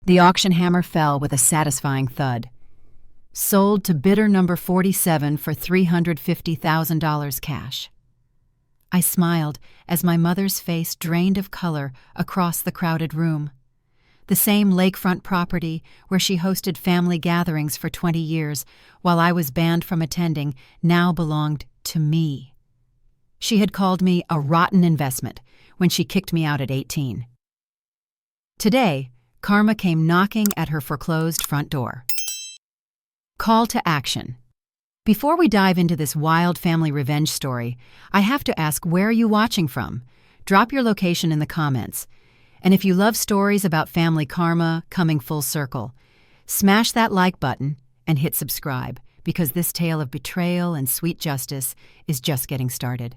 The auction hammer fell with a satisfying thud. Sold to bidder number 47 for $350,000 cash. I smiled as my mother's face drained of color across the crowded room. The same lakefront property where she hosted family gatherings for 20 years while I was banned from attending now belonged to me. She had called me a rotten investment when she kicked me out at 18. Today, karma came knocking at her foreclosed front door. Call to action. Before we dive into this wild family revenge story, I have to ask, where are you watching from? Drop your location in the comments. And if you love stories about family karma coming full circle, smash that like button and hit subscribe, because this tale of betrayal and sweet justice is just getting started.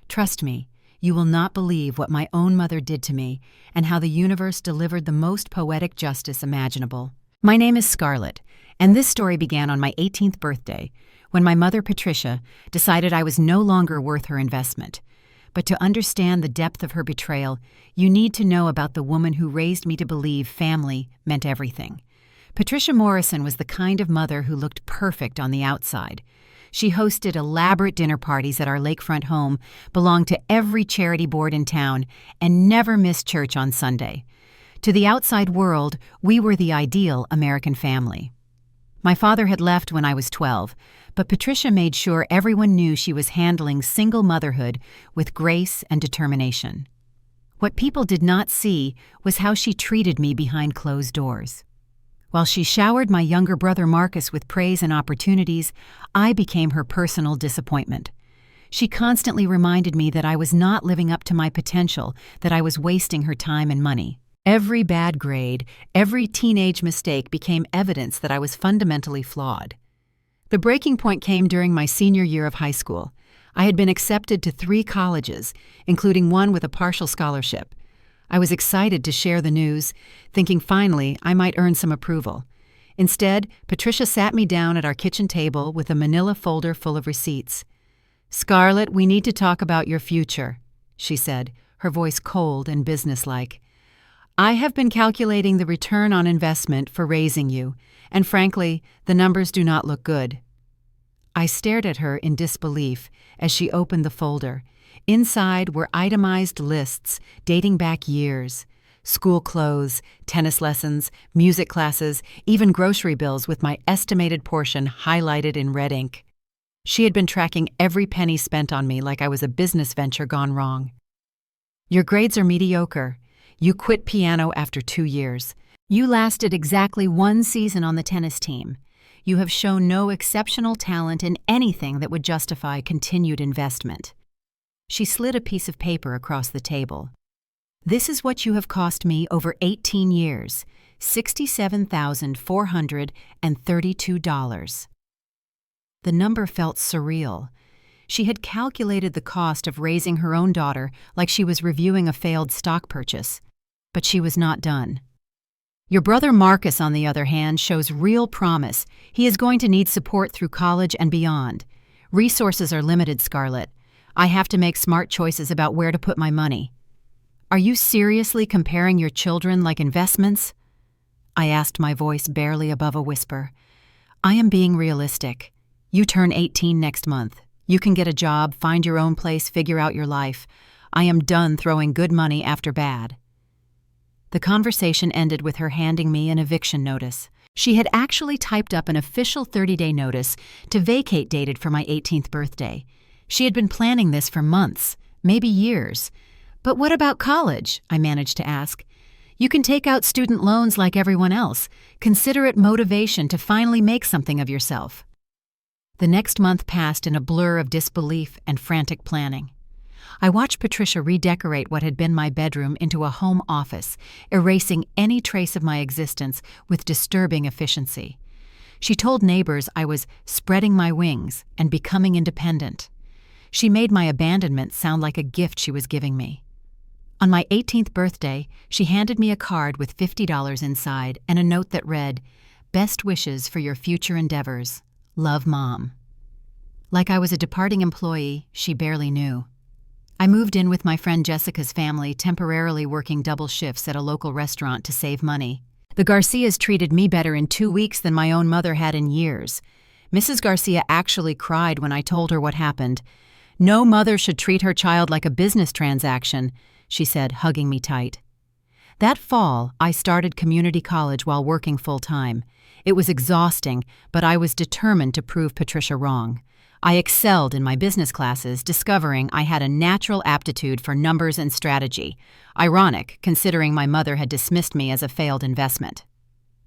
Trust me, you will not believe what my own mother did to me and how the universe delivered the most poetic justice imaginable. My name is Scarlett, and this story began on my 18th birthday, when my mother, Patricia, decided I was no longer worth her investment. But to understand the depth of her betrayal, you need to know about the woman who raised me to believe family meant everything. Patricia Morrison was the kind of mother who looked perfect on the outside. She hosted elaborate dinner parties at our lakefront home, belonged to every charity board in town, and never missed church on Sunday. To the outside world, we were the ideal American family. My father had left when I was 12, but Patricia made sure everyone knew she was handling single motherhood with grace and determination. What people did not see was how she treated me behind closed doors. While she showered my younger brother Marcus with praise and opportunities, I became her personal disappointment. She constantly reminded me that I was not living up to my potential, that I was wasting her time and money. Every bad grade, every teenage mistake became evidence that I was fundamentally flawed. The breaking point came during my senior year of high school. I had been accepted to 3 colleges, including one with a partial scholarship. I was excited to share the news, thinking finally I might earn some approval. Instead, Patricia sat me down at our kitchen table with a manila folder full of receipts. "Scarlett, we need to talk about your future," she said, her voice cold and businesslike. "I have been calculating the return on investment for raising you, and frankly, the numbers do not look good." I stared at her in disbelief as she opened the folder. Inside were itemized lists dating back years: school clothes, tennis lessons, music classes, even grocery bills with my estimated portion highlighted in red ink. She had been tracking every penny spent on me like I was a business venture gone wrong. "Your grades are mediocre. You quit piano after 2 years. You lasted exactly 1 season on the tennis team. You have shown no exceptional talent in anything that would justify continued investment." She slid a piece of paper across the table. "This is what you have cost me over 18 years, $67,432. The number felt surreal. She had calculated the cost of raising her own daughter like she was reviewing a failed stock purchase. But she was not done. "Your brother Marcus, on the other hand, shows real promise. He is going to need support through college and beyond. Resources are limited, Scarlett. I have to make smart choices about where to put my money." "Are you seriously comparing your children like investments?" I asked, my voice barely above a whisper. "I am being realistic. You turn 18 next month. You can get a job, find your own place, figure out your life. I am done throwing good money after bad." The conversation ended with her handing me an eviction notice. She had actually typed up an official 30-day notice to vacate dated for my 18th birthday. She had been planning this for months, maybe years. "But what about college?" I managed to ask. "You can take out student loans like everyone else. Consider it motivation to finally make something of yourself." The next month passed in a blur of disbelief and frantic planning. I watched Patricia redecorate what had been my bedroom into a home office, erasing any trace of my existence with disturbing efficiency. She told neighbors I was spreading my wings and becoming independent. She made my abandonment sound like a gift she was giving me. On my 18th birthday, she handed me a card with $50 inside and a note that read, "Best wishes for your future endeavors. Love, Mom." Like I was a departing employee she barely knew. I moved in with my friend Jessica's family, temporarily working double shifts at a local restaurant to save money. The Garcias treated me better in 2 weeks than my own mother had in years. Mrs. Garcia actually cried when I told her what happened. No mother should treat her child like a business transaction, she said, hugging me tight. That fall, I started community college while working full-time. It was exhausting, but I was determined to prove Patricia wrong. I excelled in my business classes, discovering I had a natural aptitude for numbers and strategy. Ironic, considering my mother had dismissed me as a failed investment.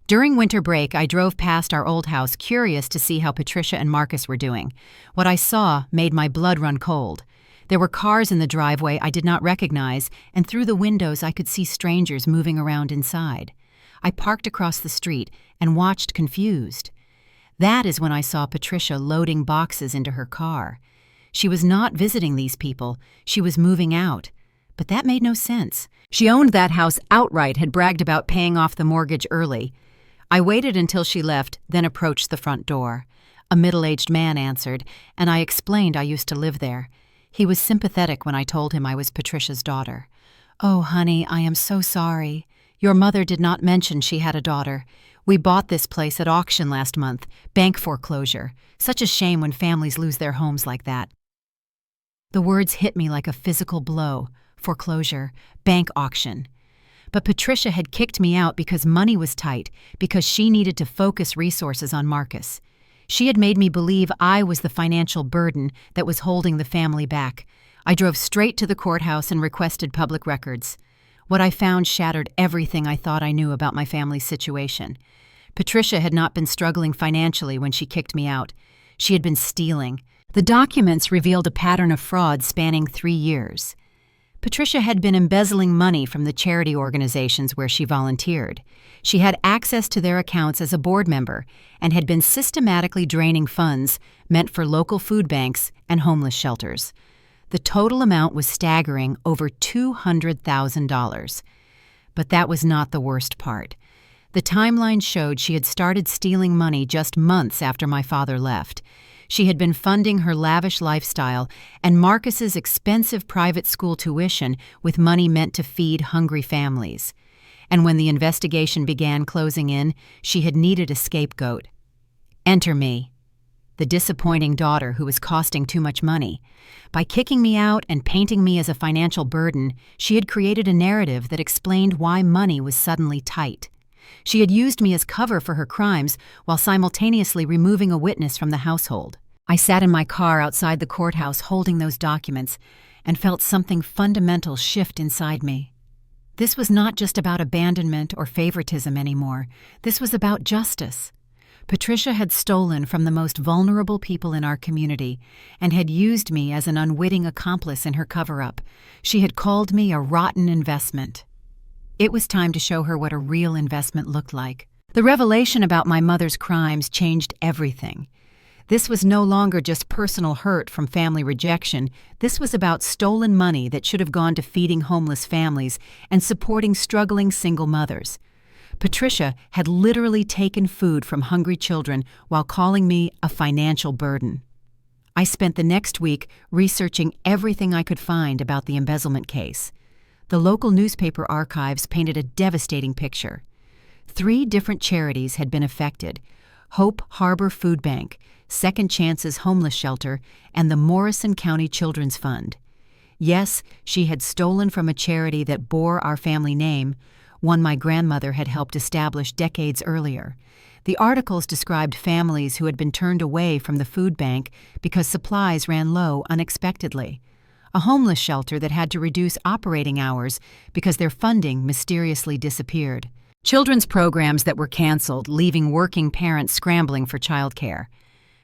During winter break, I drove past our old house, curious to see how Patricia and Marcus were doing. What I saw made my blood run cold. There were cars in the driveway I did not recognize, and through the windows I could see strangers moving around inside. I parked across the street and watched confused. That is when I saw Patricia loading boxes into her car. She was not visiting these people, she was moving out. But that made no sense. She owned that house outright, had bragged about paying off the mortgage early. I waited until she left, then approached the front door. A middle-aged man answered, and I explained I used to live there. He was sympathetic when I told him I was Patricia's daughter. "Oh, honey, I am so sorry. Your mother did not mention she had a daughter. We bought this place at auction last month, bank foreclosure. Such a shame when families lose their homes like that." The words hit me like a physical blow. Foreclosure, bank auction. But Patricia had kicked me out because money was tight, because she needed to focus resources on Marcus. She had made me believe I was the financial burden that was holding the family back. I drove straight to the courthouse and requested public records. What I found shattered everything I thought I knew about my family's situation. Patricia had not been struggling financially when she kicked me out. She had been stealing. The documents revealed a pattern of fraud spanning 3 years. Patricia had been embezzling money from the charity organizations where she volunteered. She had access to their accounts as a board member and had been systematically draining funds meant for local food banks and homeless shelters. The total amount was staggering, over $200,000. But that was not the worst part. The timeline showed she had started stealing money just months after my father left. She had been funding her lavish lifestyle and Marcus's expensive private school tuition with money meant to feed hungry families. And when the investigation began closing in, she had needed a scapegoat. Enter me, the disappointing daughter who was costing too much money. By kicking me out and painting me as a financial burden, she had created a narrative that explained why money was suddenly tight. She had used me as cover for her crimes while simultaneously removing a witness from the household. I sat in my car outside the courthouse holding those documents and felt something fundamental shift inside me. This was not just about abandonment or favoritism anymore. This was about justice. Patricia had stolen from the most vulnerable people in our community and had used me as an unwitting accomplice in her cover-up. She had called me a rotten investment. It was time to show her what a real investment looked like. The revelation about my mother's crimes changed everything. This was no longer just personal hurt from family rejection. This was about stolen money that should have gone to feeding homeless families and supporting struggling single mothers. Patricia had literally taken food from hungry children while calling me a financial burden. I spent the next week researching everything I could find about the embezzlement case. The local newspaper archives painted a devastating picture. 3 different charities had been affected: Hope Harbor Food Bank, Second Chances Homeless Shelter, and the Morrison County Children's Fund. Yes, she had stolen from a charity that bore our family name, one my grandmother had helped establish decades earlier. The articles described families who had been turned away from the food bank because supplies ran low unexpectedly, a homeless shelter that had to reduce operating hours because their funding mysteriously disappeared, children's programs that were canceled, leaving working parents scrambling for childcare.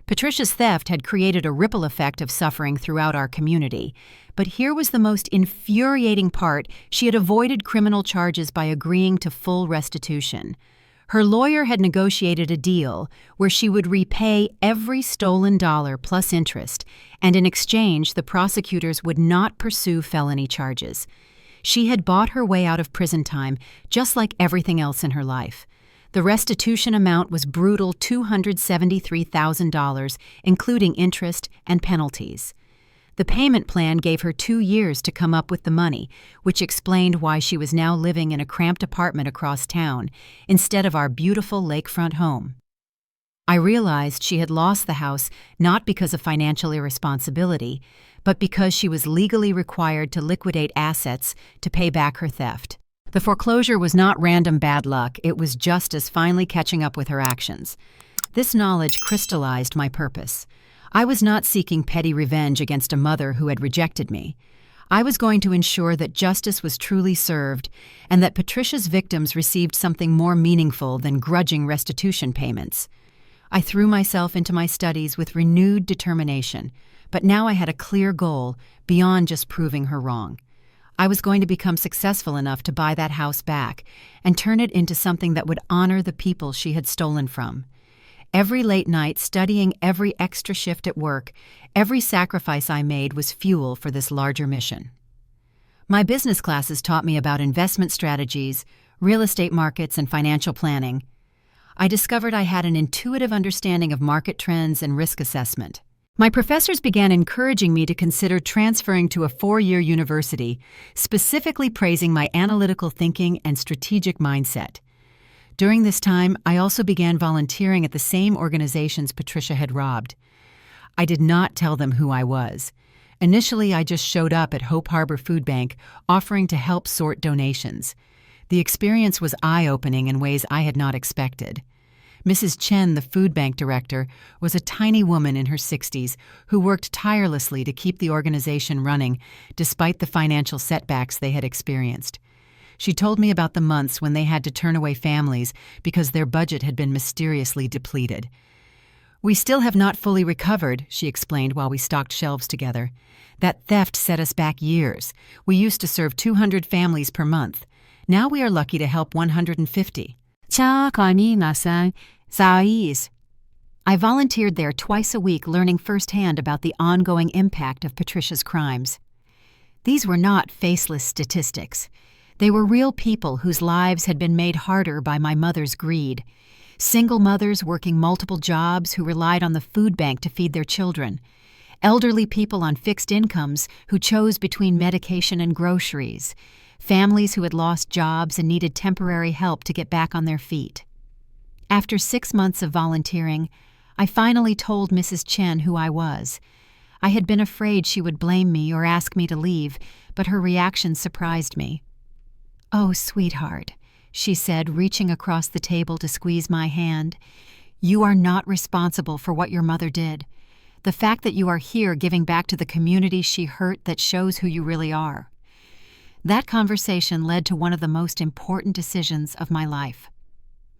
Patricia's theft had created a ripple effect of suffering throughout our community. But here was the most infuriating part: she had avoided criminal charges by agreeing to full restitution. Her lawyer had negotiated a deal where she would repay every stolen dollar plus interest, and in exchange the prosecutors would not pursue felony charges. She had bought her way out of prison time, just like everything else in her life. The restitution amount was brutal $273,000, including interest and penalties. The payment plan gave her 2 years to come up with the money, which explained why she was now living in a cramped apartment across town instead of our beautiful lakefront home. I realized she had lost the house not because of financial irresponsibility, but because she was legally required to liquidate assets to pay back her theft. The foreclosure was not random bad luck, it was justice finally catching up with her actions. This knowledge crystallized my purpose. I was not seeking petty revenge against a mother who had rejected me. I was going to ensure that justice was truly served and that Patricia's victims received something more meaningful than grudging restitution payments. I threw myself into my studies with renewed determination, but now I had a clear goal beyond just proving her wrong. I was going to become successful enough to buy that house back and turn it into something that would honor the people she had stolen from. Every late night, studying every extra shift at work, every sacrifice I made was fuel for this larger mission. My business classes taught me about investment strategies, real estate markets, and financial planning. I discovered I had an intuitive understanding of market trends and risk assessment. My professors began encouraging me to consider transferring to a 4-year university, specifically praising my analytical thinking and strategic mindset. During this time, I also began volunteering at the same organizations Patricia had robbed. I did not tell them who I was. Initially, I just showed up at Hope Harbor Food Bank, offering to help sort donations. The experience was eye-opening in ways I had not expected. Mrs. Chen, the food bank director, was a tiny woman in her 60s who worked tirelessly to keep the organization running despite the financial setbacks they had experienced. She told me about the months when they had to turn away families because their budget had been mysteriously depleted. "We still have not fully recovered," she explained while we stocked shelves together. "That theft set us back years. We used to serve 200 families per month. Now we are lucky to help 150. I volunteered there twice a week, learning firsthand about the ongoing impact of Patricia's crimes. These were not faceless statistics. They were real people whose lives had been made harder by my mother's greed. Single mothers working multiple jobs who relied on the food bank to feed their children. Elderly people on fixed incomes who chose between medication and groceries. Families who had lost jobs and needed temporary help to get back on their feet. After 6 months of volunteering, I finally told Mrs. Chen who I was. I had been afraid she would blame me or ask me to leave, but her reaction surprised me. "Oh, sweetheart," she said, reaching across the table to squeeze my hand. "You are not responsible for what your mother did. The fact that you are here giving back to the community she hurt, that shows who you really are." That conversation led to one of the most important decisions of my life.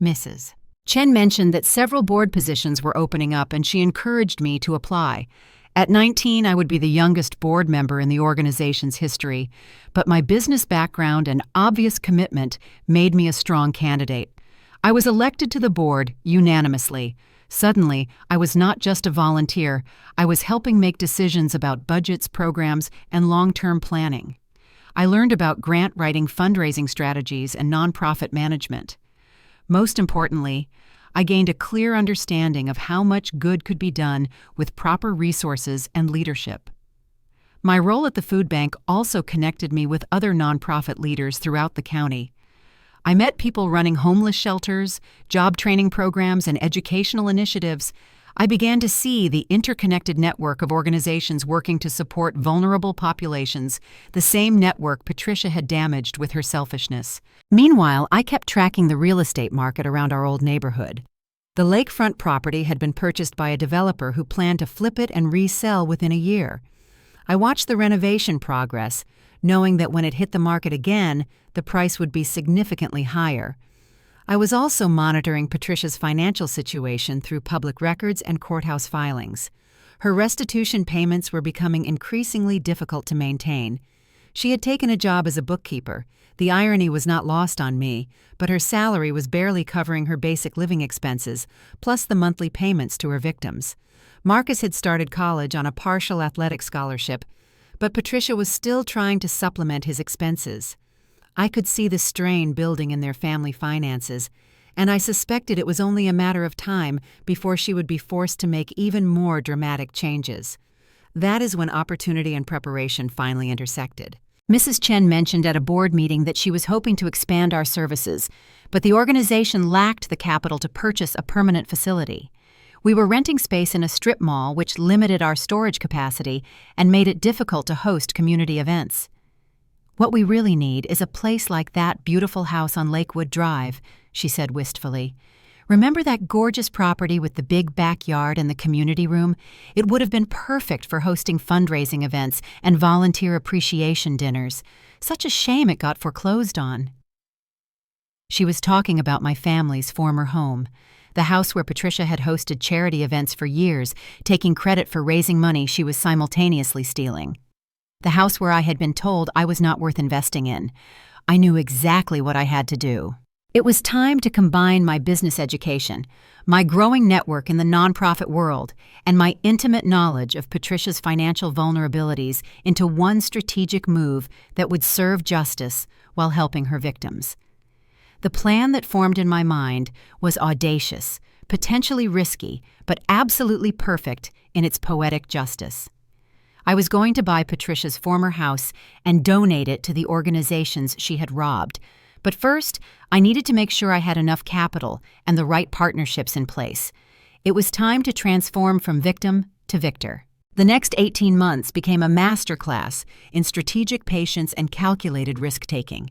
Mrs. Chen mentioned that several board positions were opening up and she encouraged me to apply. At 19, I would be the youngest board member in the organization's history, but my business background and obvious commitment made me a strong candidate. I was elected to the board unanimously. Suddenly, I was not just a volunteer, I was helping make decisions about budgets, programs, and long-term planning. I learned about grant writing, fundraising strategies, and nonprofit management. Most importantly, I gained a clear understanding of how much good could be done with proper resources and leadership. My role at the food bank also connected me with other nonprofit leaders throughout the county. I met people running homeless shelters, job training programs, and educational initiatives. I began to see the interconnected network of organizations working to support vulnerable populations, the same network Patricia had damaged with her selfishness. Meanwhile, I kept tracking the real estate market around our old neighborhood. The lakefront property had been purchased by a developer who planned to flip it and resell within a year. I watched the renovation progress, knowing that when it hit the market again, the price would be significantly higher. I was also monitoring Patricia's financial situation through public records and courthouse filings. Her restitution payments were becoming increasingly difficult to maintain. She had taken a job as a bookkeeper. The irony was not lost on me, but her salary was barely covering her basic living expenses, plus the monthly payments to her victims. Marcus had started college on a partial athletic scholarship, but Patricia was still trying to supplement his expenses. I could see the strain building in their family finances, and I suspected it was only a matter of time before she would be forced to make even more dramatic changes. That is when opportunity and preparation finally intersected. Mrs. Chen mentioned at a board meeting that she was hoping to expand our services, but the organization lacked the capital to purchase a permanent facility. We were renting space in a strip mall, which limited our storage capacity and made it difficult to host community events. "What we really need is a place like that beautiful house on Lakewood Drive," she said wistfully. "Remember that gorgeous property with the big backyard and the community room? It would have been perfect for hosting fundraising events and volunteer appreciation dinners. Such a shame it got foreclosed on." She was talking about my family's former home, the house where Patricia had hosted charity events for years, taking credit for raising money she was simultaneously stealing. The house where I had been told I was not worth investing in. I knew exactly what I had to do. It was time to combine my business education, my growing network in the nonprofit world, and my intimate knowledge of Patricia's financial vulnerabilities into one strategic move that would serve justice while helping her victims. The plan that formed in my mind was audacious, potentially risky, but absolutely perfect in its poetic justice. I was going to buy Patricia's former house and donate it to the organizations she had robbed. But first, I needed to make sure I had enough capital and the right partnerships in place. It was time to transform from victim to victor. The next 18 months became a masterclass in strategic patience and calculated risk-taking.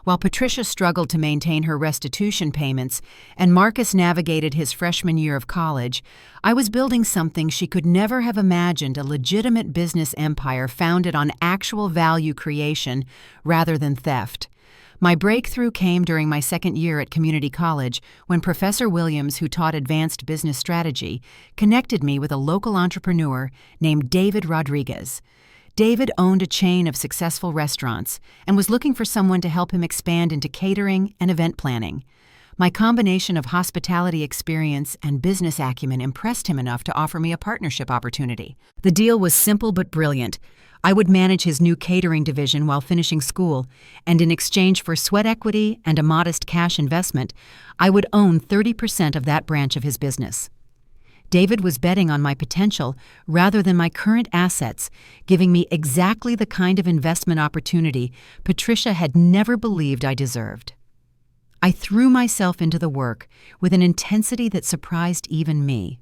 While Patricia struggled to maintain her restitution payments and Marcus navigated his freshman year of college, I was building something she could never have imagined: a legitimate business empire founded on actual value creation rather than theft. My breakthrough came during my second year at community college when Professor Williams, who taught advanced business strategy, connected me with a local entrepreneur named David Rodriguez. David owned a chain of successful restaurants and was looking for someone to help him expand into catering and event planning. My combination of hospitality experience and business acumen impressed him enough to offer me a partnership opportunity. The deal was simple but brilliant. I would manage his new catering division while finishing school, and in exchange for sweat equity and a modest cash investment, I would own 30% of that branch of his business. David was betting on my potential rather than my current assets, giving me exactly the kind of investment opportunity Patricia had never believed I deserved. I threw myself into the work with an intensity that surprised even me.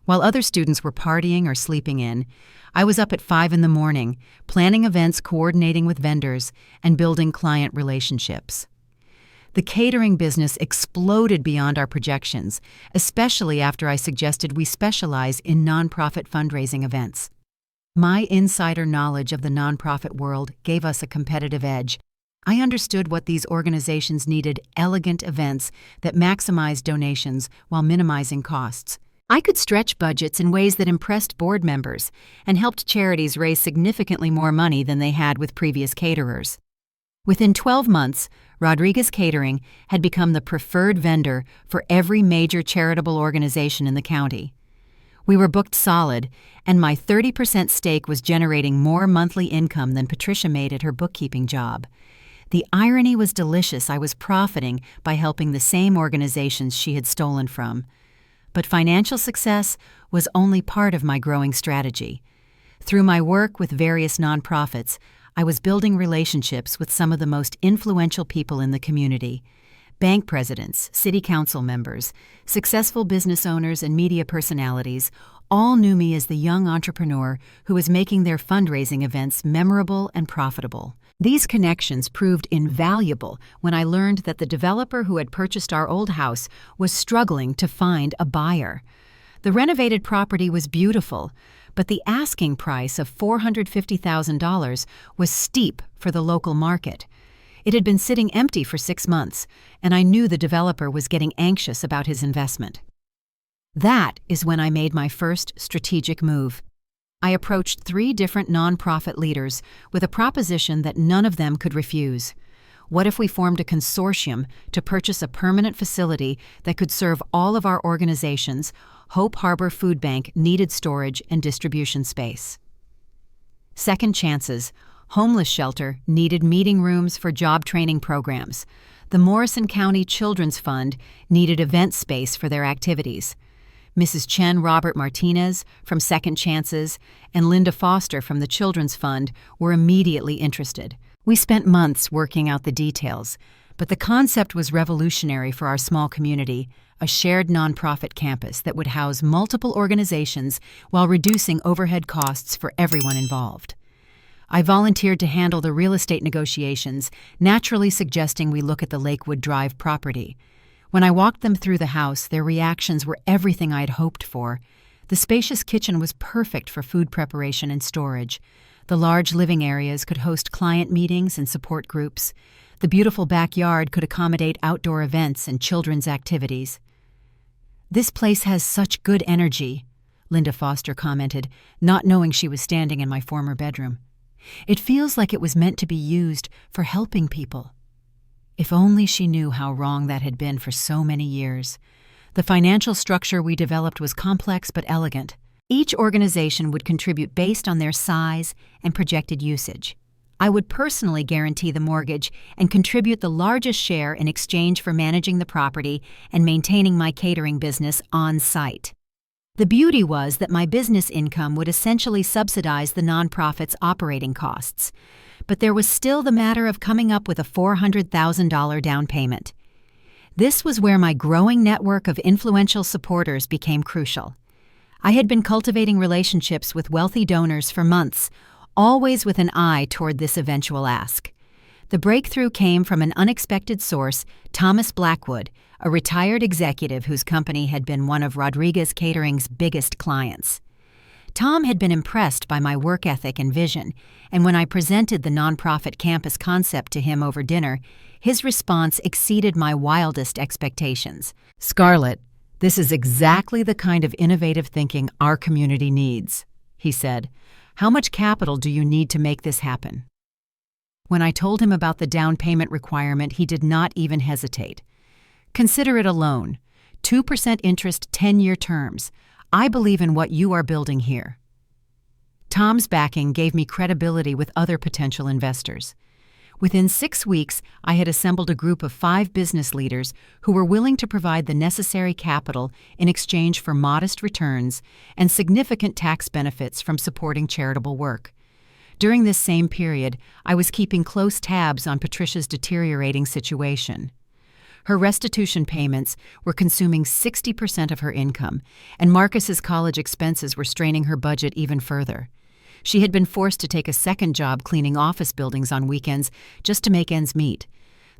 While other students were partying or sleeping in, I was up at 5 in the morning, planning events, coordinating with vendors, and building client relationships. The catering business exploded beyond our projections, especially after I suggested we specialize in nonprofit fundraising events. My insider knowledge of the nonprofit world gave us a competitive edge. I understood what these organizations needed: elegant events that maximized donations while minimizing costs. I could stretch budgets in ways that impressed board members and helped charities raise significantly more money than they had with previous caterers. Within 12 months, Rodriguez Catering had become the preferred vendor for every major charitable organization in the county. We were booked solid, and my 30% stake was generating more monthly income than Patricia made at her bookkeeping job. The irony was delicious. I was profiting by helping the same organizations she had stolen from. But financial success was only part of my growing strategy. Through my work with various nonprofits, I was building relationships with some of the most influential people in the community: bank presidents, city council members, successful business owners, and media personalities. All knew me as the young entrepreneur who was making their fundraising events memorable and profitable. These connections proved invaluable when I learned that the developer who had purchased our old house was struggling to find a buyer. The renovated property was beautiful, but the asking price of $450,000 was steep for the local market. It had been sitting empty for 6 months, and I knew the developer was getting anxious about his investment. That is when I made my first strategic move. I approached 3 different nonprofit leaders with a proposition that none of them could refuse. What if we formed a consortium to purchase a permanent facility that could serve all of our organizations? Hope Harbor Food Bank needed storage and distribution space. Second Chances Homeless Shelter needed meeting rooms for job training programs. The Morrison County Children's Fund needed event space for their activities. Mrs. Chen Robert Martinez from Second Chances and Linda Foster from the Children's Fund were immediately interested. We spent months working out the details, but the concept was revolutionary for our small community, a shared nonprofit campus that would house multiple organizations while reducing overhead costs for everyone involved. I volunteered to handle the real estate negotiations, naturally suggesting we look at the Lakewood Drive property. When I walked them through the house, their reactions were everything I had hoped for. The spacious kitchen was perfect for food preparation and storage. The large living areas could host client meetings and support groups. The beautiful backyard could accommodate outdoor events and children's activities. "This place has such good energy," Linda Foster commented, not knowing she was standing in my former bedroom. "It feels like it was meant to be used for helping people." If only she knew how wrong that had been for so many years. The financial structure we developed was complex but elegant. Each organization would contribute based on their size and projected usage. I would personally guarantee the mortgage and contribute the largest share in exchange for managing the property and maintaining my catering business on site. The beauty was that my business income would essentially subsidize the nonprofit's operating costs. But there was still the matter of coming up with a $400,000 down payment. This was where my growing network of influential supporters became crucial. I had been cultivating relationships with wealthy donors for months, always with an eye toward this eventual ask. The breakthrough came from an unexpected source, Thomas Blackwood, a retired executive whose company had been one of Rodriguez Catering's biggest clients. Tom had been impressed by my work ethic and vision, and when I presented the nonprofit campus concept to him over dinner, his response exceeded my wildest expectations. "Scarlett, this is exactly the kind of innovative thinking our community needs," he said. "How much capital do you need to make this happen?" When I told him about the down payment requirement, he did not even hesitate. "Consider it a loan. 2% interest, 10-year terms. I believe in what you are building here." Tom's backing gave me credibility with other potential investors. Within 6 weeks, I had assembled a group of 5 business leaders who were willing to provide the necessary capital in exchange for modest returns and significant tax benefits from supporting charitable work. During this same period, I was keeping close tabs on Patricia's deteriorating situation. Her restitution payments were consuming 60% of her income, and Marcus's college expenses were straining her budget even further. She had been forced to take a second job cleaning office buildings on weekends just to make ends meet.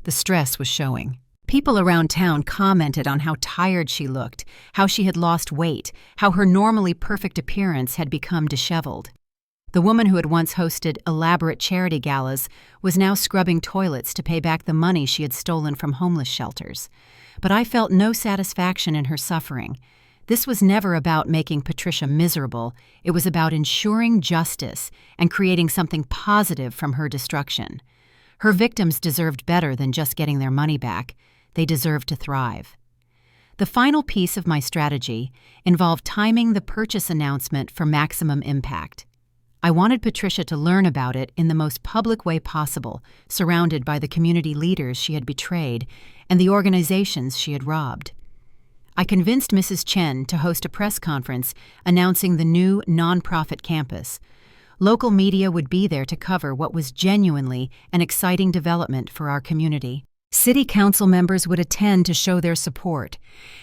The stress was showing. People around town commented on how tired she looked, how she had lost weight, how her normally perfect appearance had become disheveled. The woman who had once hosted elaborate charity galas was now scrubbing toilets to pay back the money she had stolen from homeless shelters. But I felt no satisfaction in her suffering. This was never about making Patricia miserable. It was about ensuring justice and creating something positive from her destruction. Her victims deserved better than just getting their money back. They deserved to thrive. The final piece of my strategy involved timing the purchase announcement for maximum impact. I wanted Patricia to learn about it in the most public way possible, surrounded by the community leaders she had betrayed and the organizations she had robbed. I convinced Mrs. Chen to host a press conference announcing the new nonprofit campus. Local media would be there to cover what was genuinely an exciting development for our community. City council members would attend to show their support,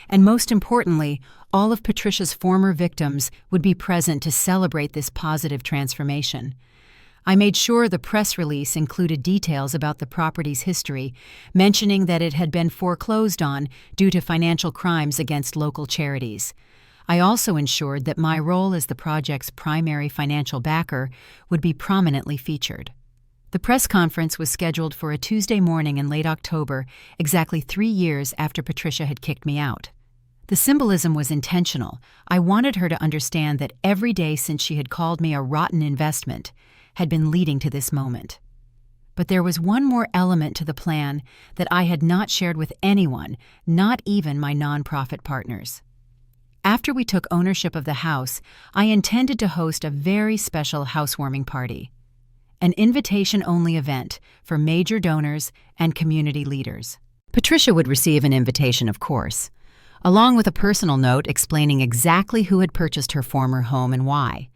and most importantly, all of Patricia's former victims would be present to celebrate this positive transformation. I made sure the press release included details about the property's history, mentioning that it had been foreclosed on due to financial crimes against local charities. I also ensured that my role as the project's primary financial backer would be prominently featured. The press conference was scheduled for a Tuesday morning in late October, exactly 3 years after Patricia had kicked me out. The symbolism was intentional. I wanted her to understand that every day since she had called me a rotten investment had been leading to this moment. But there was one more element to the plan that I had not shared with anyone, not even my nonprofit partners. After we took ownership of the house, I intended to host a very special housewarming party. An invitation-only event for major donors and community leaders. Patricia would receive an invitation, of course. along with a personal note explaining exactly who had purchased her former home and why.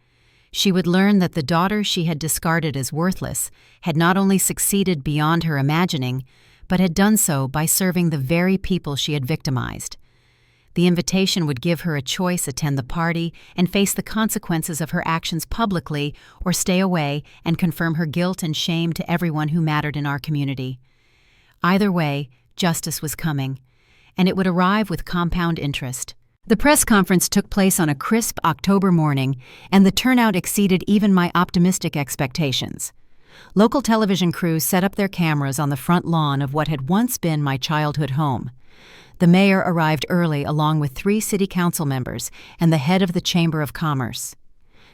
She would learn that the daughter she had discarded as worthless had not only succeeded beyond her imagining, but had done so by serving the very people she had victimized. The invitation would give her a choice: attend the party and face the consequences of her actions publicly, or stay away and confirm her guilt and shame to everyone who mattered in our community. Either way, justice was coming, and it would arrive with compound interest. The press conference took place on a crisp October morning, and the turnout exceeded even my optimistic expectations. Local television crews set up their cameras on the front lawn of what had once been my childhood home. The mayor arrived early along with 3 city council members and the head of the Chamber of Commerce.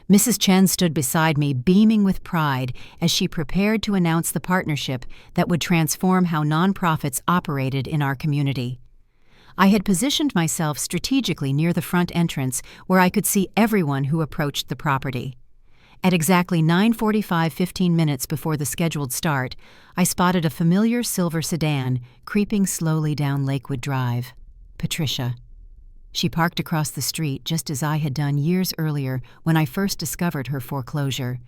Mrs. Chen stood beside me, beaming with pride as she prepared to announce the partnership that would transform how nonprofits operated in our community. I had positioned myself strategically near the front entrance where I could see everyone who approached the property. At exactly 9:45, 15 minutes before the scheduled start, I spotted a familiar silver sedan creeping slowly down Lakewood Drive. Patricia. She parked across the street just as I had done years earlier when I first discovered her foreclosure.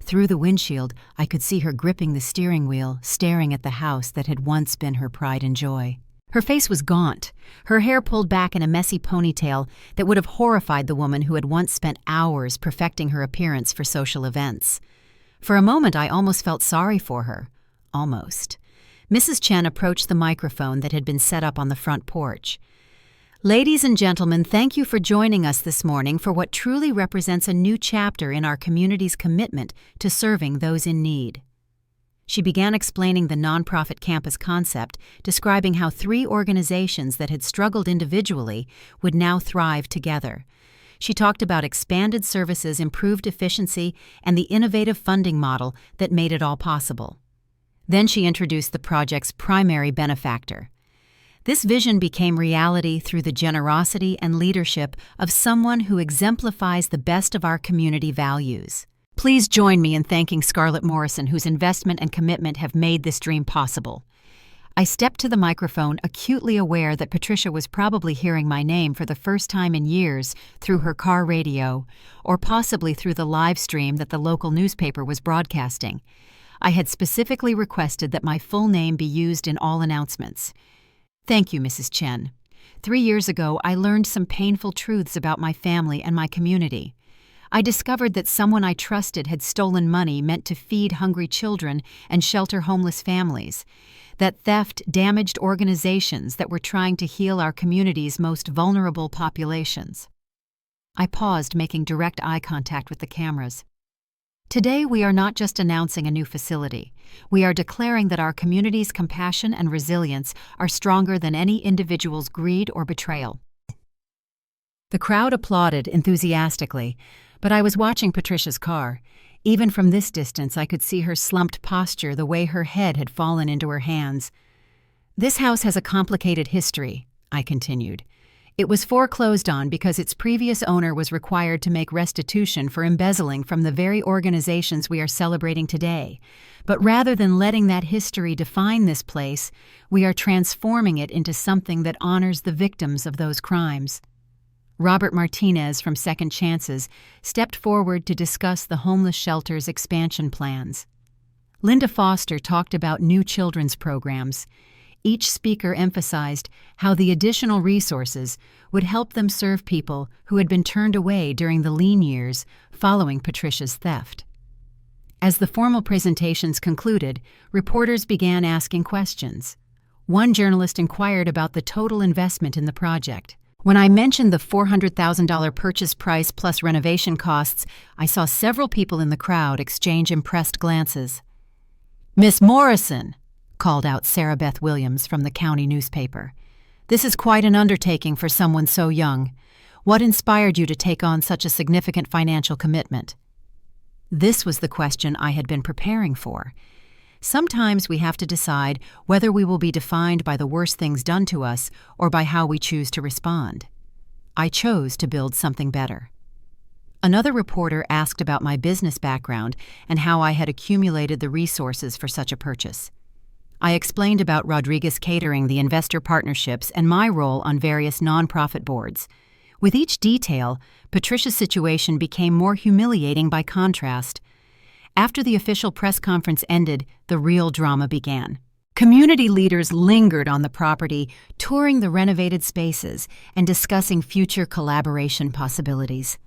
Through the windshield, I could see her gripping the steering wheel, staring at the house that had once been her pride and joy. Her face was gaunt, her hair pulled back in a messy ponytail that would have horrified the woman who had once spent hours perfecting her appearance for social events. For a moment, I almost felt sorry for her. Almost. Mrs. Chen approached the microphone that had been set up on the front porch. "Ladies and gentlemen, thank you for joining us this morning for what truly represents a new chapter in our community's commitment to serving those in need." She began explaining the nonprofit campus concept, describing how 3 organizations that had struggled individually would now thrive together. She talked about expanded services, improved efficiency, and the innovative funding model that made it all possible. Then she introduced the project's primary benefactor. This vision became reality through the generosity and leadership of someone who exemplifies the best of our community values. Please join me in thanking Scarlett Morrison, whose investment and commitment have made this dream possible. I stepped to the microphone, acutely aware that Patricia was probably hearing my name for the first time in years through her car radio, or possibly through the live stream that the local newspaper was broadcasting. I had specifically requested that my full name be used in all announcements. Thank you, Mrs. Chen. 3 years ago, I learned some painful truths about my family and my community. I discovered that someone I trusted had stolen money meant to feed hungry children and shelter homeless families, that theft damaged organizations that were trying to heal our community's most vulnerable populations. I paused, making direct eye contact with the cameras. Today, we are not just announcing a new facility. We are declaring that our community's compassion and resilience are stronger than any individual's greed or betrayal. The crowd applauded enthusiastically, but I was watching Patricia's car. Even from this distance, I could see her slumped posture, the way her head had fallen into her hands. "This house has a complicated history," I continued. "It was foreclosed on because its previous owner was required to make restitution for embezzling from the very organizations we are celebrating today. But rather than letting that history define this place, we are transforming it into something that honors the victims of those crimes." Robert Martinez from Second Chances stepped forward to discuss the homeless shelter's expansion plans. Linda Foster talked about new children's programs. Each speaker emphasized how the additional resources would help them serve people who had been turned away during the lean years following Patricia's theft. As the formal presentations concluded, reporters began asking questions. One journalist inquired about the total investment in the project. When I mentioned the $400,000 purchase price plus renovation costs, I saw several people in the crowd exchange impressed glances. "Miss Morrison," called out Sarah Beth Williams from the county newspaper. "This is quite an undertaking for someone so young. What inspired you to take on such a significant financial commitment?" This was the question I had been preparing for. Sometimes we have to decide whether we will be defined by the worst things done to us or by how we choose to respond. I chose to build something better. Another reporter asked about my business background and how I had accumulated the resources for such a purchase. I explained about Rodriguez Catering, the investor partnerships, and my role on various nonprofit boards. With each detail, Patricia's situation became more humiliating by contrast. After the official press conference ended, the real drama began. Community leaders lingered on the property, touring the renovated spaces and discussing future collaboration possibilities.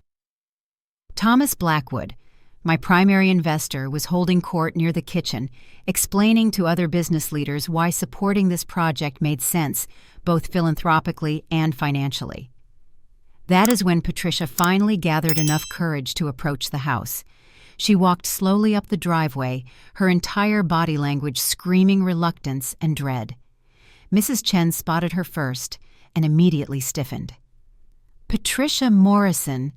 Thomas Blackwood, my primary investor, was holding court near the kitchen, explaining to other business leaders why supporting this project made sense, both philanthropically and financially. That is when Patricia finally gathered enough courage to approach the house. She walked slowly up the driveway, her entire body language screaming reluctance and dread. Mrs. Chen spotted her first and immediately stiffened. "Patricia Morrison,"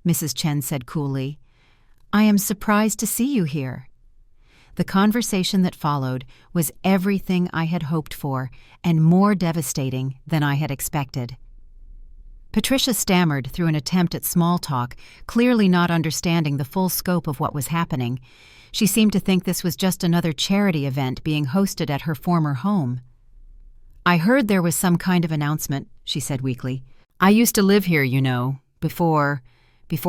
Mrs. Chen said coolly, "I am surprised to see you here." The conversation that followed was everything I had hoped for and more devastating than I had expected. Patricia stammered through an attempt at small talk, clearly not understanding the full scope of what was happening. She seemed to think this was just another charity event being hosted at her former home. "I heard there was some kind of announcement," she said weakly. "I used to live here, you know, before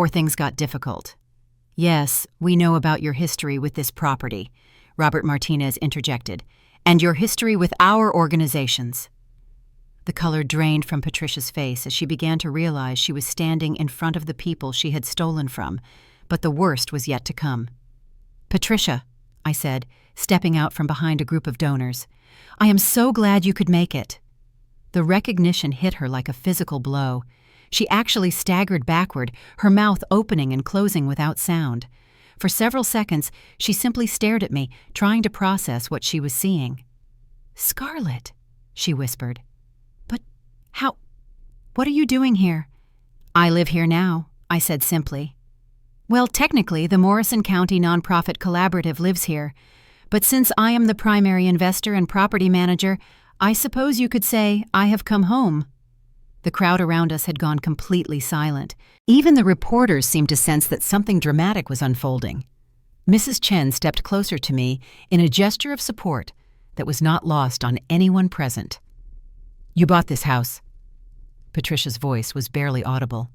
things got difficult." "Yes, we know about your history with this property," Robert Martinez interjected, "and your history with our organizations." The color drained from Patricia's face as she began to realize she was standing in front of the people she had stolen from, but the worst was yet to come. "Patricia," I said, stepping out from behind a group of donors, "I am so glad you could make it." The recognition hit her like a physical blow. She actually staggered backward, her mouth opening and closing without sound. For several seconds, she simply stared at me, trying to process what she was seeing. "Scarlett," she whispered. What are you doing here?" "I live here now," I said simply. "Well, technically, the Morrison County Nonprofit Collaborative lives here, but since I am the primary investor and property manager, I suppose you could say I have come home." The crowd around us had gone completely silent. Even the reporters seemed to sense that something dramatic was unfolding. Mrs. Chen stepped closer to me in a gesture of support that was not lost on anyone present. "You bought this house." Patricia's voice was barely audible.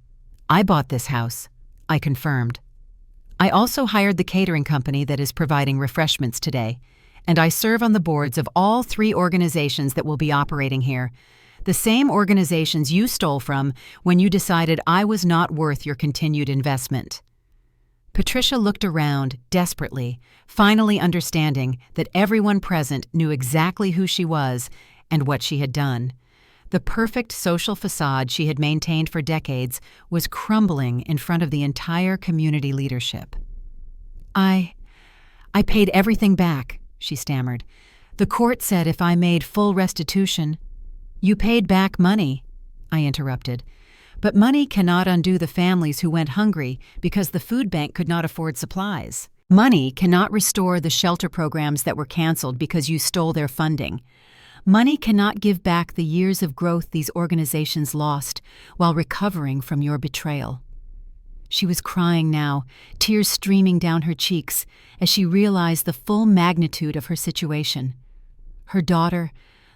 "I bought this house," I confirmed. "I also hired the catering company that is providing refreshments today, and I serve on the boards of all 3 organizations that will be operating here, the same organizations you stole from when you decided I was not worth your continued investment." Patricia looked around desperately, finally understanding that everyone present knew exactly who she was and what she had done. The perfect social facade she had maintained for decades was crumbling in front of the entire community leadership. I paid everything back," she stammered. "The court said if I made full restitution—" "You paid back money," I interrupted. "But money cannot undo the families who went hungry because the food bank could not afford supplies. Money cannot restore the shelter programs that were canceled because you stole their funding. Money cannot give back the years of growth these organizations lost while recovering from your betrayal." She was crying now, tears streaming down her cheeks as she realized the full magnitude of her situation. Her daughter,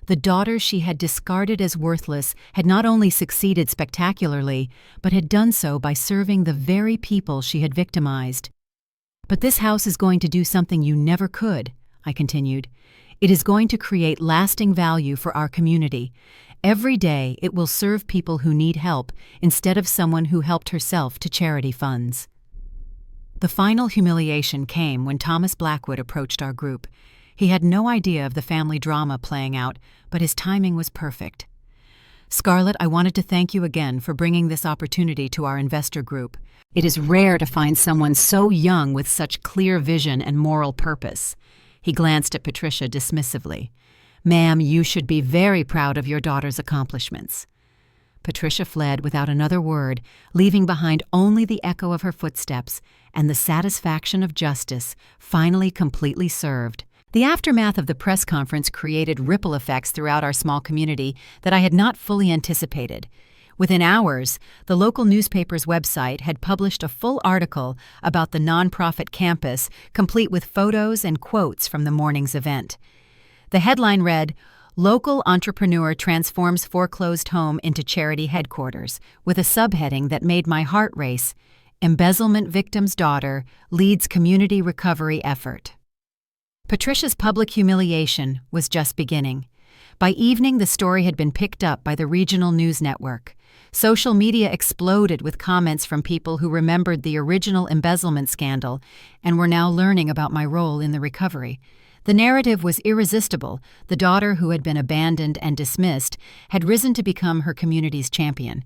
the daughter she had discarded as worthless, had not only succeeded spectacularly, but had done so by serving the very people she had victimized. "But this house is going to do something you never could," I continued. "It is going to create lasting value for our community. Every day it will serve people who need help instead of someone who helped herself to charity funds." The final humiliation came when Thomas Blackwood approached our group. He had no idea of the family drama playing out, but his timing was perfect. "Scarlett, I wanted to thank you again for bringing this opportunity to our investor group. It is rare to find someone so young with such clear vision and moral purpose." He glanced at Patricia dismissively. "Ma'am, you should be very proud of your daughter's accomplishments." Patricia fled without another word, leaving behind only the echo of her footsteps and the satisfaction of justice finally completely served. The aftermath of the press conference created ripple effects throughout our small community that I had not fully anticipated. Within hours, the local newspaper's website had published a full article about the nonprofit campus, complete with photos and quotes from the morning's event. The headline read, "Local Entrepreneur Transforms Foreclosed Home into Charity Headquarters," with a subheading that made my heart race: Embezzlement Victim's Daughter Leads Community Recovery Effort. Patricia's public humiliation was just beginning. By evening, the story had been picked up by the regional news network. Social media exploded with comments from people who remembered the original embezzlement scandal and were now learning about my role in the recovery. The narrative was irresistible. The daughter who had been abandoned and dismissed had risen to become her community's champion.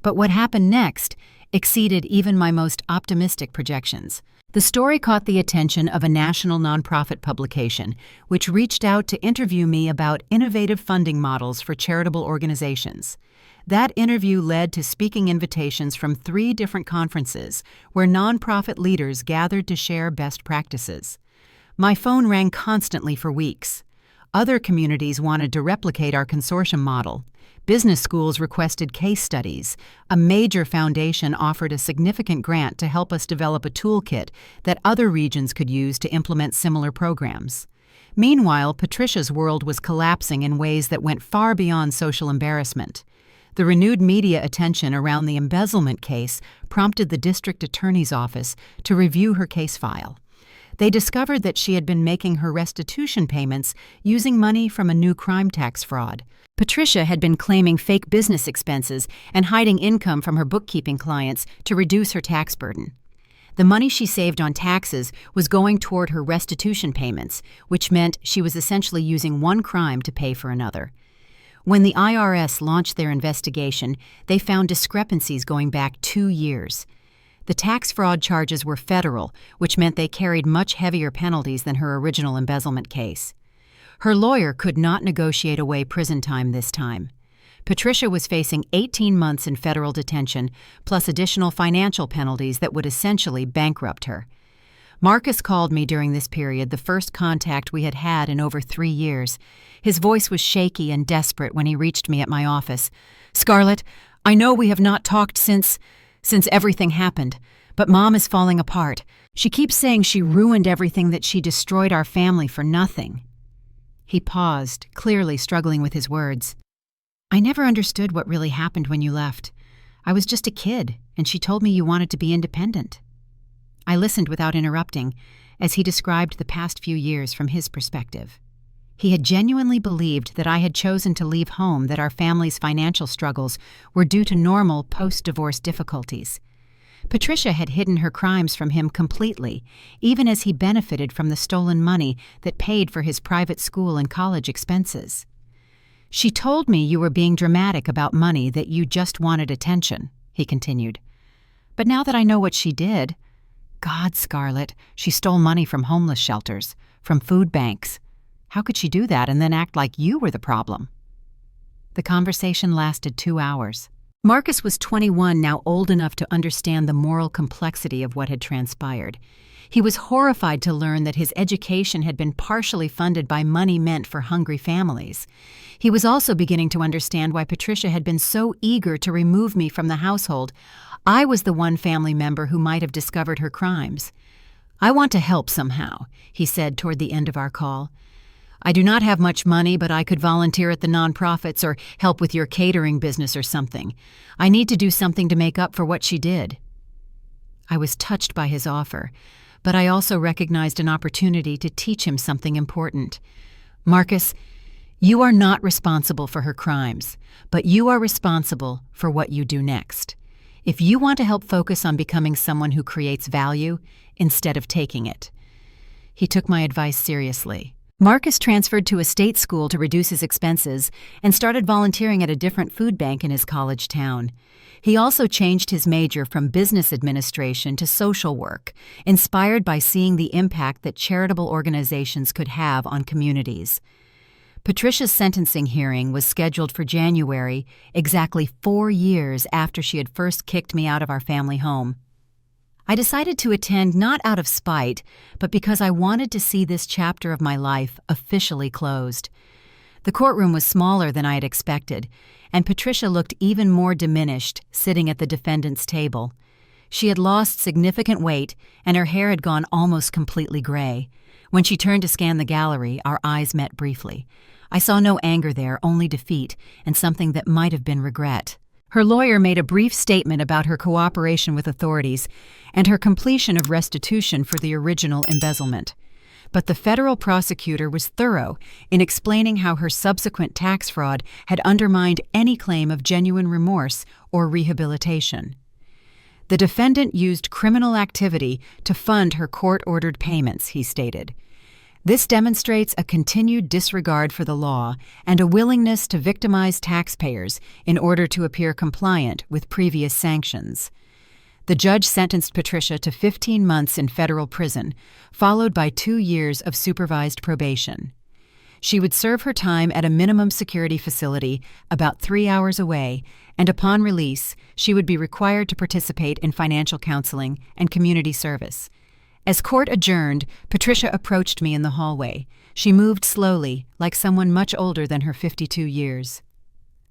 But what happened next exceeded even my most optimistic projections. The story caught the attention of a national nonprofit publication, which reached out to interview me about innovative funding models for charitable organizations. That interview led to speaking invitations from 3 different conferences where nonprofit leaders gathered to share best practices. My phone rang constantly for weeks. Other communities wanted to replicate our consortium model. Business schools requested case studies. A major foundation offered a significant grant to help us develop a toolkit that other regions could use to implement similar programs. Meanwhile, Patricia's world was collapsing in ways that went far beyond social embarrassment. The renewed media attention around the embezzlement case prompted the district attorney's office to review her case file. They discovered that she had been making her restitution payments using money from a new crime tax fraud. Patricia had been claiming fake business expenses and hiding income from her bookkeeping clients to reduce her tax burden. The money she saved on taxes was going toward her restitution payments, which meant she was essentially using one crime to pay for another. When the IRS launched their investigation, they found discrepancies going back 2 years. The tax fraud charges were federal, which meant they carried much heavier penalties than her original embezzlement case. Her lawyer could not negotiate away prison time this time. Patricia was facing 18 months in federal detention, plus additional financial penalties that would essentially bankrupt her. Marcus called me during this period, the first contact we had had in over 3 years. His voice was shaky and desperate when he reached me at my office. "Scarlett, I know we have not talked since everything happened, but Mom is falling apart. She keeps saying she ruined everything, that she destroyed our family for nothing." He paused, clearly struggling with his words. "I never understood what really happened when you left. I was just a kid, and she told me you wanted to be independent." I listened without interrupting as he described the past few years from his perspective. He had genuinely believed that I had chosen to leave home, that our family's financial struggles were due to normal post-divorce difficulties. Patricia had hidden her crimes from him completely, even as he benefited from the stolen money that paid for his private school and college expenses. "She told me you were being dramatic about money, that you just wanted attention," he continued. "But now that I know what she did—" "God, Scarlett, she stole money from homeless shelters, from food banks. How could she do that and then act like you were the problem?" The conversation lasted 2 hours. Marcus was 21, now old enough to understand the moral complexity of what had transpired. He was horrified to learn that his education had been partially funded by money meant for hungry families. He was also beginning to understand why Patricia had been so eager to remove me from the household. I was the one family member who might have discovered her crimes. "I want to help somehow," he said toward the end of our call. "I do not have much money, but I could volunteer at the nonprofits or help with your catering business or something. I need to do something to make up for what she did." I was touched by his offer, but I also recognized an opportunity to teach him something important. "Marcus, you are not responsible for her crimes, but you are responsible for what you do next. If you want to help focus on becoming someone who creates value instead of taking it." He took my advice seriously. Marcus transferred to a state school to reduce his expenses and started volunteering at a different food bank in his college town. He also changed his major from business administration to social work, inspired by seeing the impact that charitable organizations could have on communities. Patricia's sentencing hearing was scheduled for January, exactly 4 years after she had first kicked me out of our family home. I decided to attend not out of spite, but because I wanted to see this chapter of my life officially closed. The courtroom was smaller than I had expected, and Patricia looked even more diminished sitting at the defendant's table. She had lost significant weight, and her hair had gone almost completely gray. When she turned to scan the gallery, our eyes met briefly. I saw no anger there, only defeat, and something that might have been regret. Her lawyer made a brief statement about her cooperation with authorities and her completion of restitution for the original embezzlement. But the federal prosecutor was thorough in explaining how her subsequent tax fraud had undermined any claim of genuine remorse or rehabilitation. The defendant used criminal activity to fund her court-ordered payments, he stated. This demonstrates a continued disregard for the law and a willingness to victimize taxpayers in order to appear compliant with previous sanctions. The judge sentenced Patricia to 15 months in federal prison, followed by 2 years of supervised probation. She would serve her time at a minimum security facility about 3 hours away, and upon release, she would be required to participate in financial counseling and community service. As court adjourned, Patricia approached me in the hallway. She moved slowly, like someone much older than her 52 years.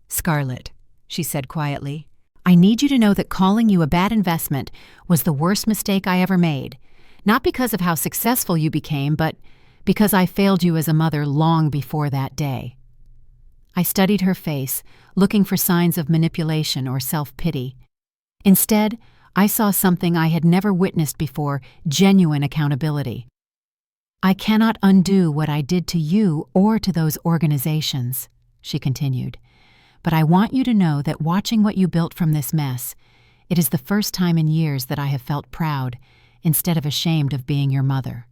"Scarlett," she said quietly, "I need you to know that calling you a bad investment was the worst mistake I ever made. Not because of how successful you became, but because I failed you as a mother long before that day." I studied her face, looking for signs of manipulation or self-pity. Instead, I saw something I had never witnessed before: genuine accountability. "I cannot undo what I did to you or to those organizations," she continued. "But I want you to know that watching what you built from this mess, it is the first time in years that I have felt proud, instead of ashamed of being your mother."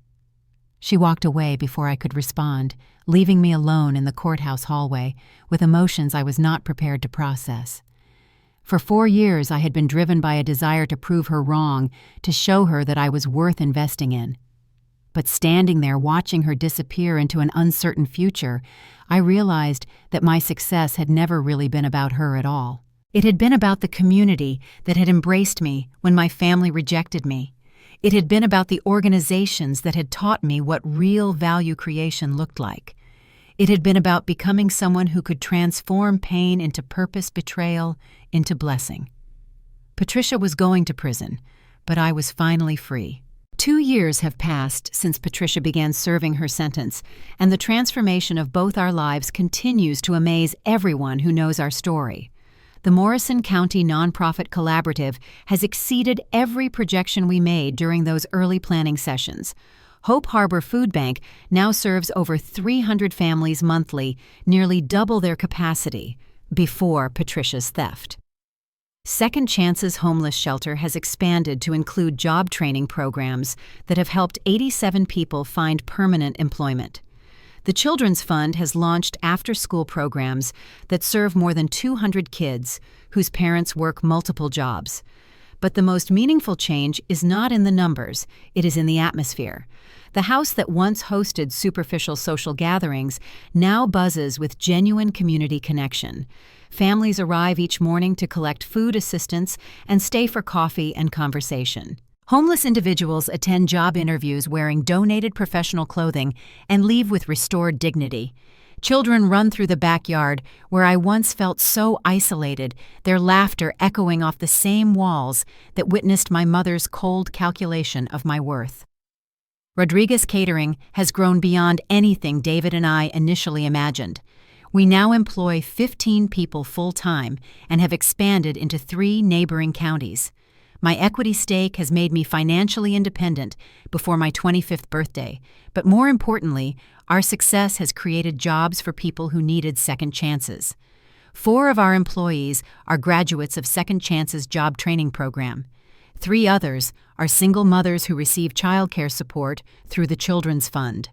She walked away before I could respond, leaving me alone in the courthouse hallway with emotions I was not prepared to process. For 4 years I had been driven by a desire to prove her wrong, to show her that I was worth investing in. But standing there watching her disappear into an uncertain future, I realized that my success had never really been about her at all. It had been about the community that had embraced me when my family rejected me. It had been about the organizations that had taught me what real value creation looked like. It had been about becoming someone who could transform pain into purpose, betrayal into blessing. Patricia was going to prison, but I was finally free. 2 years have passed since Patricia began serving her sentence, and the transformation of both our lives continues to amaze everyone who knows our story. The Morrison County Nonprofit Collaborative has exceeded every projection we made during those early planning sessions. Hope Harbor Food Bank now serves over 300 families monthly, nearly double their capacity before Patricia's theft. Second Chances Homeless Shelter has expanded to include job training programs that have helped 87 people find permanent employment. The Children's Fund has launched after-school programs that serve more than 200 kids whose parents work multiple jobs. But the most meaningful change is not in the numbers, it is in the atmosphere. The house that once hosted superficial social gatherings now buzzes with genuine community connection. Families arrive each morning to collect food assistance and stay for coffee and conversation. Homeless individuals attend job interviews wearing donated professional clothing and leave with restored dignity. Children run through the backyard where I once felt so isolated, their laughter echoing off the same walls that witnessed my mother's cold calculation of my worth. Rodriguez Catering has grown beyond anything David and I initially imagined. We now employ 15 people full-time and have expanded into 3 neighboring counties. My equity stake has made me financially independent before my 25th birthday, but more importantly, our success has created jobs for people who needed second chances. 4 of our employees are graduates of Second Chances job training program. 3 others are single mothers who receive childcare support through the Children's Fund.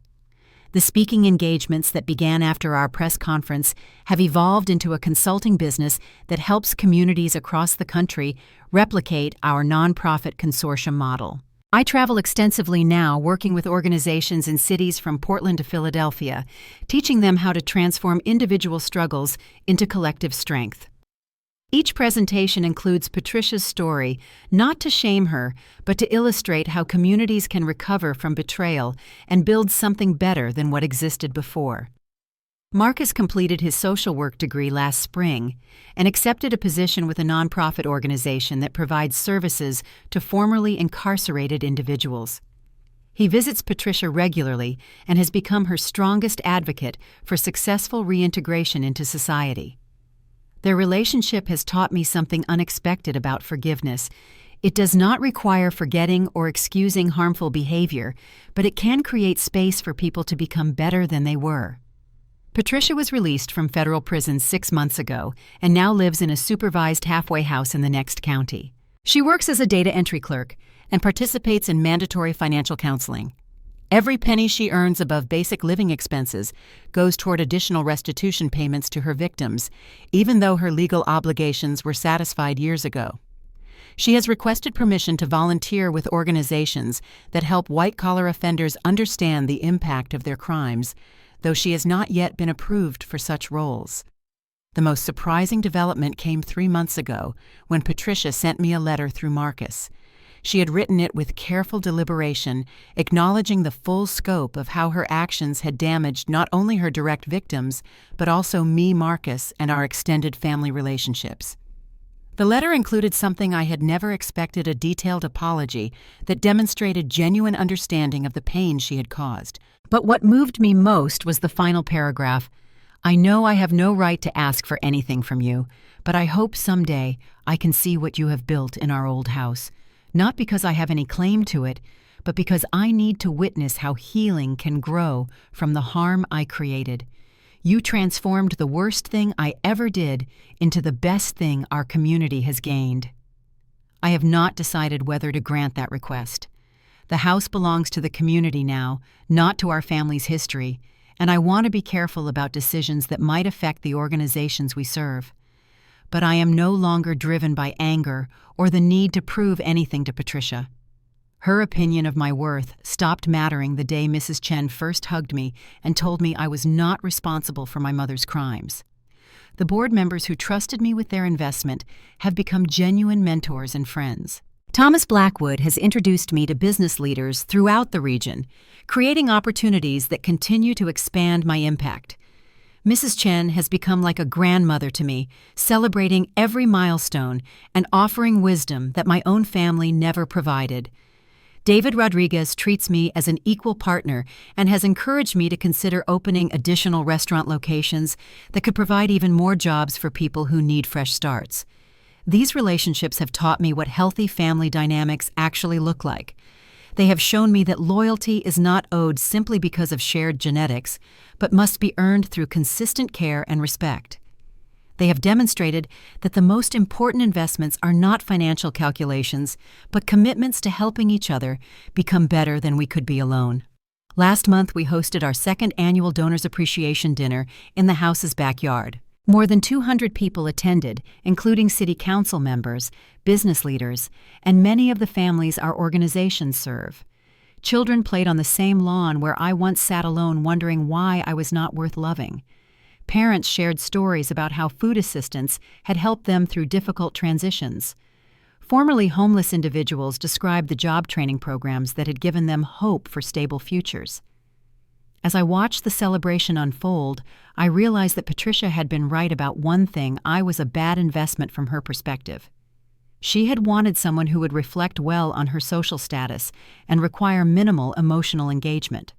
The speaking engagements that began after our press conference have evolved into a consulting business that helps communities across the country replicate our nonprofit consortium model. I travel extensively now, working with organizations in cities from Portland to Philadelphia, teaching them how to transform individual struggles into collective strength. Each presentation includes Patricia's story, not to shame her, but to illustrate how communities can recover from betrayal and build something better than what existed before. Marcus completed his social work degree last spring and accepted a position with a nonprofit organization that provides services to formerly incarcerated individuals. He visits Patricia regularly and has become her strongest advocate for successful reintegration into society. Their relationship has taught me something unexpected about forgiveness. It does not require forgetting or excusing harmful behavior, but it can create space for people to become better than they were. Patricia was released from federal prison 6 months ago and now lives in a supervised halfway house in the next county. She works as a data entry clerk and participates in mandatory financial counseling. Every penny she earns above basic living expenses goes toward additional restitution payments to her victims, even though her legal obligations were satisfied years ago. She has requested permission to volunteer with organizations that help white-collar offenders understand the impact of their crimes, though she has not yet been approved for such roles. The most surprising development came 3 months ago when Patricia sent me a letter through Marcus. She had written it with careful deliberation, acknowledging the full scope of how her actions had damaged not only her direct victims, but also me, Marcus, and our extended family relationships. The letter included something I had never expected: a detailed apology that demonstrated genuine understanding of the pain she had caused. But what moved me most was the final paragraph. "I know I have no right to ask for anything from you, but I hope someday I can see what you have built in our old house, not because I have any claim to it, but because I need to witness how healing can grow from the harm I created. You transformed the worst thing I ever did into the best thing our community has gained." I have not decided whether to grant that request. The house belongs to the community now, not to our family's history, and I want to be careful about decisions that might affect the organizations we serve. But I am no longer driven by anger or the need to prove anything to Patricia. Her opinion of my worth stopped mattering the day Mrs. Chen first hugged me and told me I was not responsible for my mother's crimes. The board members who trusted me with their investment have become genuine mentors and friends. Thomas Blackwood has introduced me to business leaders throughout the region, creating opportunities that continue to expand my impact. Mrs. Chen has become like a grandmother to me, celebrating every milestone and offering wisdom that my own family never provided. David Rodriguez treats me as an equal partner and has encouraged me to consider opening additional restaurant locations that could provide even more jobs for people who need fresh starts. These relationships have taught me what healthy family dynamics actually look like. They have shown me that loyalty is not owed simply because of shared genetics, but must be earned through consistent care and respect. They have demonstrated that the most important investments are not financial calculations, but commitments to helping each other become better than we could be alone. Last month, we hosted our second annual Donors Appreciation Dinner in the house's backyard. More than 200 people attended, including city council members, business leaders, and many of the families our organizations serve. Children played on the same lawn where I once sat alone wondering why I was not worth loving. Parents shared stories about how food assistance had helped them through difficult transitions. Formerly homeless individuals described the job training programs that had given them hope for stable futures. As I watched the celebration unfold, I realized that Patricia had been right about one thing: I was a bad investment from her perspective. She had wanted someone who would reflect well on her social status and require minimal emotional engagement.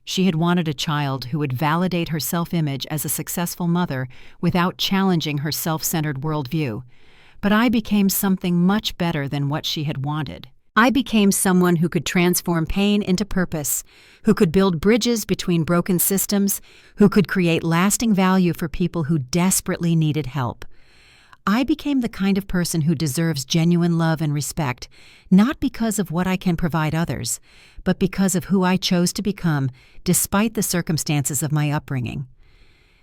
She had wanted a child who would validate her self-image as a successful mother without challenging her self-centered worldview. But I became something much better than what she had wanted. I became someone who could transform pain into purpose, who could build bridges between broken systems, who could create lasting value for people who desperately needed help. I became the kind of person who deserves genuine love and respect, not because of what I can provide others, but because of who I chose to become, despite the circumstances of my upbringing.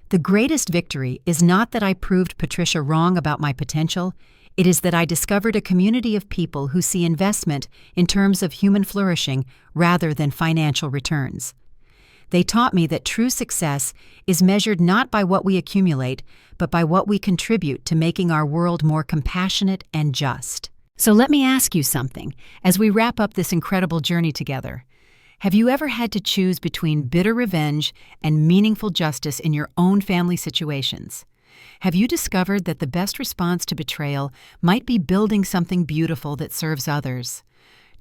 The greatest victory is not that I proved Patricia wrong about my potential. It is that I discovered a community of people who see investment in terms of human flourishing rather than financial returns. They taught me that true success is measured not by what we accumulate, but by what we contribute to making our world more compassionate and just. So let me ask you something as we wrap up this incredible journey together. Have you ever had to choose between bitter revenge and meaningful justice in your own family situations? Have you discovered that the best response to betrayal might be building something beautiful that serves others?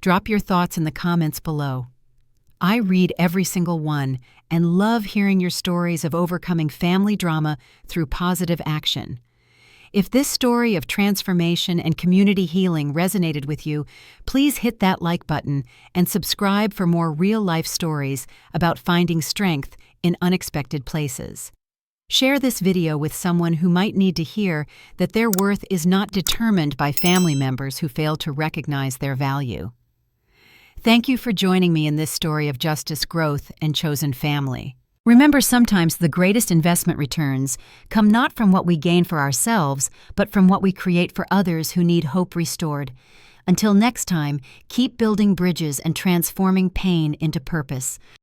Drop your thoughts in the comments below. I read every single one and love hearing your stories of overcoming family drama through positive action. If this story of transformation and community healing resonated with you, please hit that like button and subscribe for more real-life stories about finding strength in unexpected places. Share this video with someone who might need to hear that their worth is not determined by family members who fail to recognize their value. Thank you for joining me in this story of justice, growth, and chosen family. Remember, sometimes the greatest investment returns come not from what we gain for ourselves, but from what we create for others who need hope restored. Until next time, keep building bridges and transforming pain into purpose.